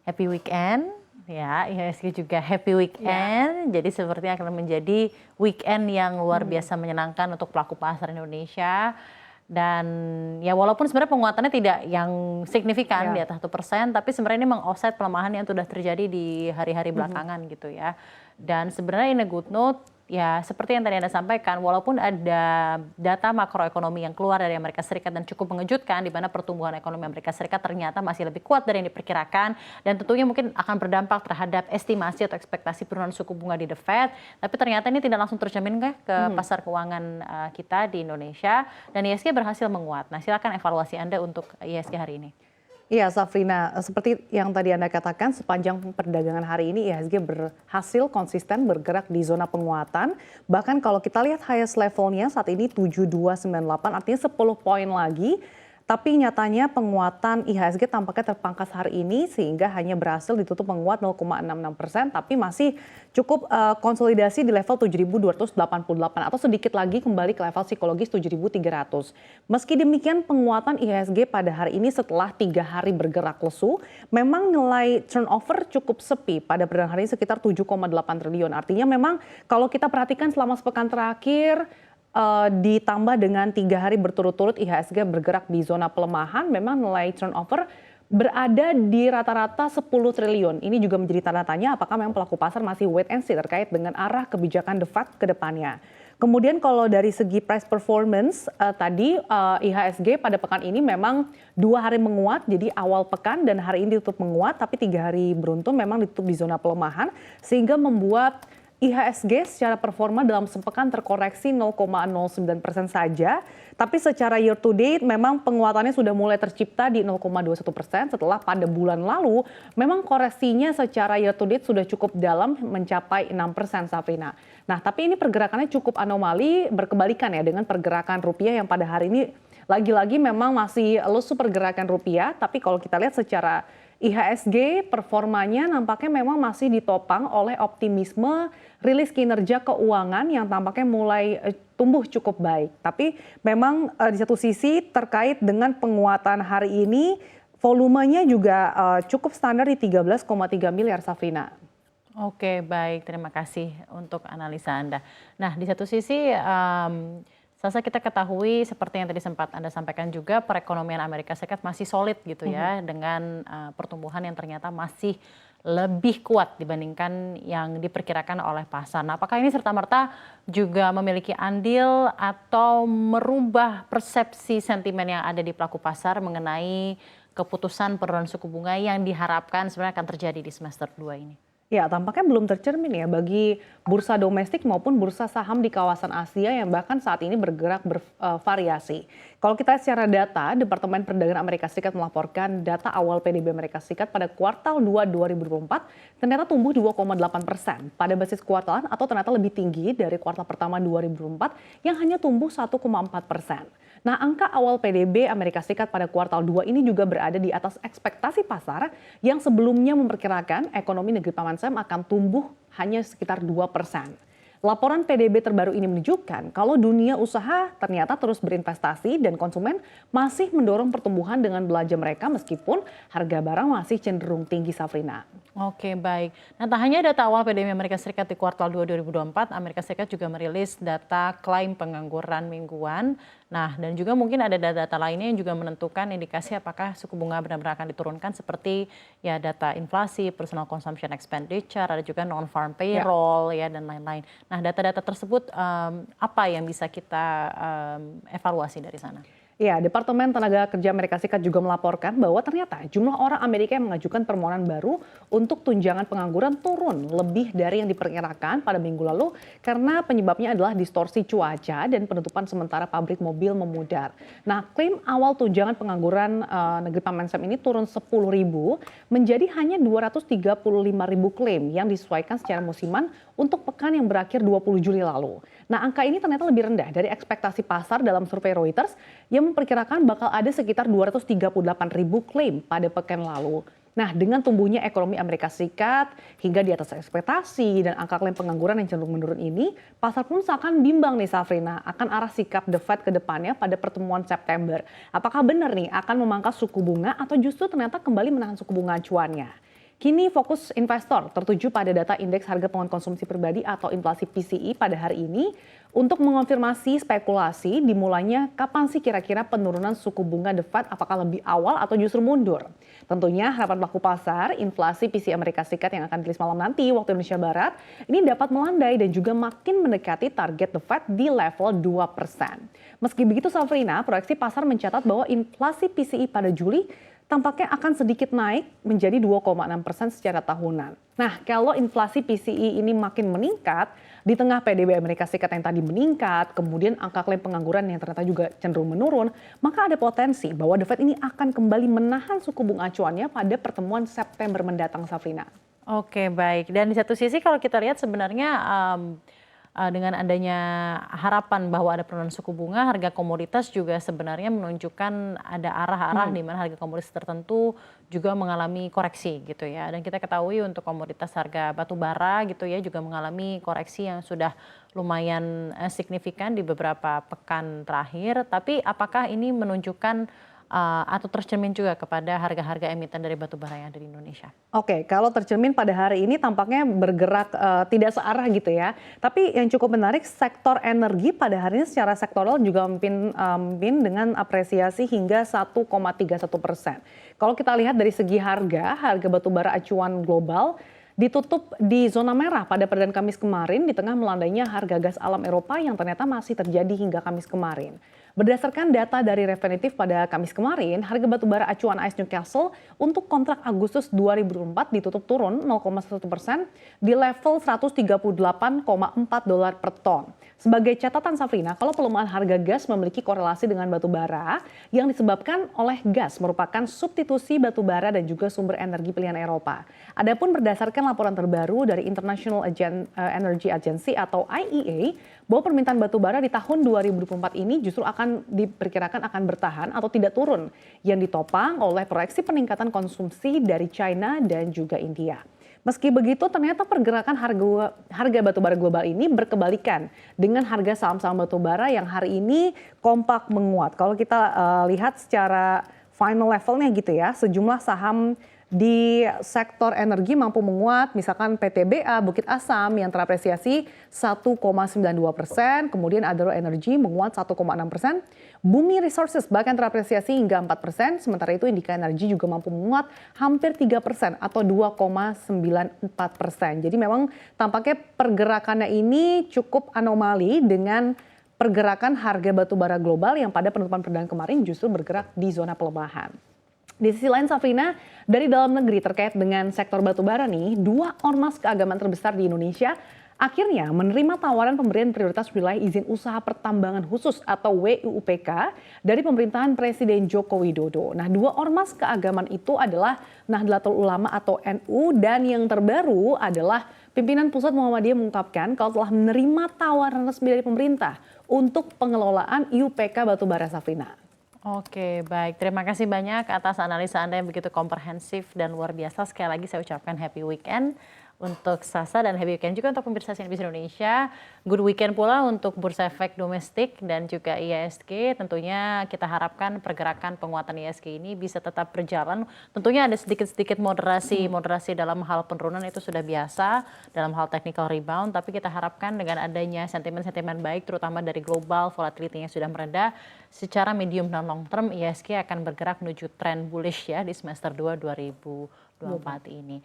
happy weekend. Ya, IHSG juga happy weekend. Jadi sepertinya akan menjadi weekend yang luar biasa menyenangkan untuk pelaku pasar Indonesia. Dan ya walaupun sebenarnya penguatannya tidak yang signifikan di atas 1%, tapi sebenarnya ini meng-offset pelemahan yang sudah terjadi di hari-hari belakangan gitu ya. Dan sebenarnya in a good note, ya seperti yang tadi Anda sampaikan, walaupun ada data makroekonomi yang keluar dari Amerika Serikat dan cukup mengejutkan, di mana pertumbuhan ekonomi Amerika Serikat ternyata masih lebih kuat dari yang diperkirakan, dan tentunya mungkin akan berdampak terhadap estimasi atau ekspektasi penurunan suku bunga di The Fed, tapi ternyata ini tidak langsung tercermin ke pasar keuangan kita di Indonesia, dan IHSG berhasil menguat. Nah, silakan evaluasi Anda untuk IHSG hari ini. Iya, Safrina, seperti yang tadi Anda katakan, sepanjang perdagangan hari ini IHSG berhasil konsisten bergerak di zona penguatan. Bahkan kalau kita lihat highest levelnya saat ini 7298, artinya 10 poin lagi. Tapi nyatanya penguatan IHSG tampaknya terpangkas hari ini sehingga hanya berhasil ditutup menguat 0,66%, tapi masih cukup konsolidasi di level 7.288 atau sedikit lagi kembali ke level psikologis 7.300. Meski demikian penguatan IHSG pada hari ini setelah 3 hari bergerak lesu, memang nilai turnover cukup sepi pada perdagangan hari ini sekitar 7,8 triliun. Artinya memang kalau kita perhatikan selama sepekan terakhir, ditambah dengan 3 hari berturut-turut IHSG bergerak di zona pelemahan, memang nilai turnover berada di rata-rata 10 triliun. Ini juga menjadi tanda tanya apakah memang pelaku pasar masih wait and see terkait dengan arah kebijakan The Fed ke depannya. Kemudian kalau dari segi price performance, tadi IHSG pada pekan ini memang 2 hari menguat, jadi awal pekan dan hari ini ditutup menguat, tapi 3 hari beruntun memang ditutup di zona pelemahan, sehingga membuat IHSG secara performa dalam sepekan terkoreksi 0,09% saja, tapi secara year to date memang penguatannya sudah mulai tercipta di 0,21% setelah pada bulan lalu memang koreksinya secara year to date sudah cukup dalam mencapai 6%, Safrina. Nah, tapi ini pergerakannya cukup anomali, berkebalikan ya dengan pergerakan rupiah yang pada hari ini lagi-lagi memang masih lesu pergerakan rupiah, tapi kalau kita lihat secara IHSG performanya nampaknya memang masih ditopang oleh optimisme rilis kinerja keuangan yang tampaknya mulai tumbuh cukup baik. Tapi memang di satu sisi terkait dengan penguatan hari ini volumenya juga cukup standar di 13,3 miliar, Safrina. Oke, baik. Terima kasih untuk analisa Anda. Nah, di satu sisi kita ketahui seperti yang tadi sempat Anda sampaikan juga perekonomian Amerika Serikat masih solid gitu ya dengan pertumbuhan yang ternyata masih lebih kuat dibandingkan yang diperkirakan oleh pasar. Nah, apakah ini serta-merta juga memiliki andil atau merubah persepsi sentimen yang ada di pelaku pasar mengenai keputusan penurunan suku bunga yang diharapkan sebenarnya akan terjadi di semester 2 ini? Ya, tampaknya belum tercermin ya bagi bursa domestik maupun bursa saham di kawasan Asia yang bahkan saat ini bergerak bervariasi. Kalau kita secara data, Departemen Perdagangan Amerika Serikat melaporkan data awal PDB Amerika Serikat pada kuartal 2 2024 ternyata tumbuh 2,8% pada basis kuartalan atau ternyata lebih tinggi dari kuartal pertama 2024 yang hanya tumbuh 1,4%. Nah, angka awal PDB Amerika Serikat pada kuartal 2 ini juga berada di atas ekspektasi pasar yang sebelumnya memperkirakan ekonomi negeri Paman Sam akan tumbuh hanya sekitar 2%. Laporan PDB terbaru ini menunjukkan kalau dunia usaha ternyata terus berinvestasi dan konsumen masih mendorong pertumbuhan dengan belanja mereka meskipun harga barang masih cenderung tinggi, Safrina. Oke, baik. Nah, tak hanya data awal PDB Amerika Serikat di kuartal 2 2024, Amerika Serikat juga merilis data klaim pengangguran mingguan. Nah, dan juga mungkin ada data-data lainnya yang juga menentukan indikasi apakah suku bunga benar-benar akan diturunkan seperti ya data inflasi, personal consumption expenditure, ada juga non-farm payroll ya dan lain-lain. Nah, data-data tersebut apa yang bisa kita evaluasi dari sana? Ya, Departemen Tenaga Kerja Amerika Serikat juga melaporkan bahwa ternyata jumlah orang Amerika yang mengajukan permohonan baru untuk tunjangan pengangguran turun lebih dari yang diperkirakan pada minggu lalu karena penyebabnya adalah distorsi cuaca dan penutupan sementara pabrik mobil memudar. Nah, klaim awal tunjangan pengangguran negeri Paman Sam ini turun 10.000 menjadi hanya 235.000 klaim yang disesuaikan secara musiman untuk pekan yang berakhir 20 Juli lalu. Nah, angka ini ternyata lebih rendah dari ekspektasi pasar dalam survei Reuters yang memperkirakan bakal ada sekitar 238.000 klaim pada pekan lalu. Nah, dengan tumbuhnya ekonomi Amerika Serikat hingga di atas ekspektasi dan angka klaim pengangguran yang cenderung menurun ini, pasar pun seakan bimbang nih, Safrina, akan arah sikap The Fed ke depannya pada pertemuan September. Apakah benar nih akan memangkas suku bunga atau justru ternyata kembali menahan suku bunga acuannya? Kini fokus investor tertuju pada data indeks harga pengeluaran konsumsi pribadi atau inflasi PCE pada hari ini untuk mengonfirmasi spekulasi dimulainya kapan sih kira-kira penurunan suku bunga The Fed, apakah lebih awal atau justru mundur. Tentunya harapan pelaku pasar, inflasi PCE Amerika Serikat yang akan dirilis malam nanti waktu Indonesia Barat ini dapat melandai dan juga makin mendekati target The Fed di level 2%. Meski begitu Safrina, proyeksi pasar mencatat bahwa inflasi PCE pada Juli tampaknya akan sedikit naik menjadi 2,6% secara tahunan. Nah, kalau inflasi PCE ini makin meningkat, di tengah PDB Amerika Serikat yang tadi meningkat, kemudian angka klaim pengangguran yang ternyata juga cenderung menurun, maka ada potensi bahwa The Fed ini akan kembali menahan suku bunga acuannya pada pertemuan September mendatang, Safrina. Oke, baik. Dan di satu sisi kalau kita lihat sebenarnya dengan adanya harapan bahwa ada penurunan suku bunga, harga komoditas juga sebenarnya menunjukkan ada arah-arah di mana harga komoditas tertentu juga mengalami koreksi gitu ya. Dan kita ketahui untuk komoditas harga batu bara gitu ya juga mengalami koreksi yang sudah lumayan signifikan di beberapa pekan terakhir. Tapi apakah ini menunjukkan atau tercermin juga kepada harga-harga emiten dari batu bara yang ada di Indonesia? Oke, kalau tercermin pada hari ini tampaknya bergerak tidak searah gitu ya. Tapi yang cukup menarik, sektor energi pada hari ini secara sektoral juga memimpin dengan apresiasi hingga 1,31%. Kalau kita lihat dari segi harga batu bara acuan global ditutup di zona merah pada perdana Kamis kemarin di tengah melandainya harga gas alam Eropa yang ternyata masih terjadi hingga Kamis kemarin. Berdasarkan data dari Refinitiv pada Kamis kemarin, harga batu bara acuan AS Newcastle untuk kontrak Agustus 2024 ditutup turun 0,1% di level $138,4 per ton. Sebagai catatan Safrina, kalau pelemahan harga gas memiliki korelasi dengan batu bara yang disebabkan oleh gas merupakan substitusi batu bara dan juga sumber energi pilihan Eropa. Adapun berdasarkan laporan terbaru dari International Energy Agency atau IEA, bahwa permintaan batu bara di tahun 2024 ini justru akan diperkirakan akan bertahan atau tidak turun, yang ditopang oleh proyeksi peningkatan konsumsi dari China dan juga India. Meski begitu, ternyata pergerakan harga batu bara global ini berkebalikan dengan harga saham-saham batu bara yang hari ini kompak menguat. Kalau kita lihat secara final levelnya gitu ya, sejumlah saham di sektor energi mampu menguat, misalkan PTBA Bukit Asam yang terapresiasi 1,92%, kemudian Adaro Energy menguat 1,6%, Bumi Resources bahkan terapresiasi hingga 4%, sementara itu Indika Energy juga mampu menguat hampir 3% atau 2,94%. Jadi memang tampaknya pergerakannya ini cukup anomali dengan pergerakan harga batu bara global yang pada penutupan perdana kemarin justru bergerak di zona pelemahan. Di sisi lain Safrina, dari dalam negeri terkait dengan sektor batu bara nih, dua ormas keagamaan terbesar di Indonesia akhirnya menerima tawaran pemberian prioritas wilayah izin usaha pertambangan khusus atau WUUPK dari pemerintahan Presiden Joko Widodo. Nah, dua ormas keagamaan itu adalah Nahdlatul Ulama atau NU dan yang terbaru adalah pimpinan Pusat Muhammadiyah mengungkapkan kalau telah menerima tawaran resmi dari pemerintah untuk pengelolaan IUPK batubara, Safrina. Oke, baik. Terima kasih banyak atas analisa Anda yang begitu komprehensif dan luar biasa. Sekali lagi saya ucapkan happy weekend untuk Sasa dan happy weekend juga untuk pemirsa CNBC Indonesia. Good weekend pula untuk Bursa Efek Domestik dan juga IHSG. Tentunya kita harapkan pergerakan penguatan IHSG ini bisa tetap berjalan. Tentunya ada sedikit-sedikit moderasi dalam hal penurunan itu sudah biasa dalam hal technical rebound. Tapi kita harapkan dengan adanya sentimen-sentimen baik terutama dari global volatility yang sudah meredah, secara medium dan long term IHSG akan bergerak menuju tren bullish ya di semester 2 2024 ini.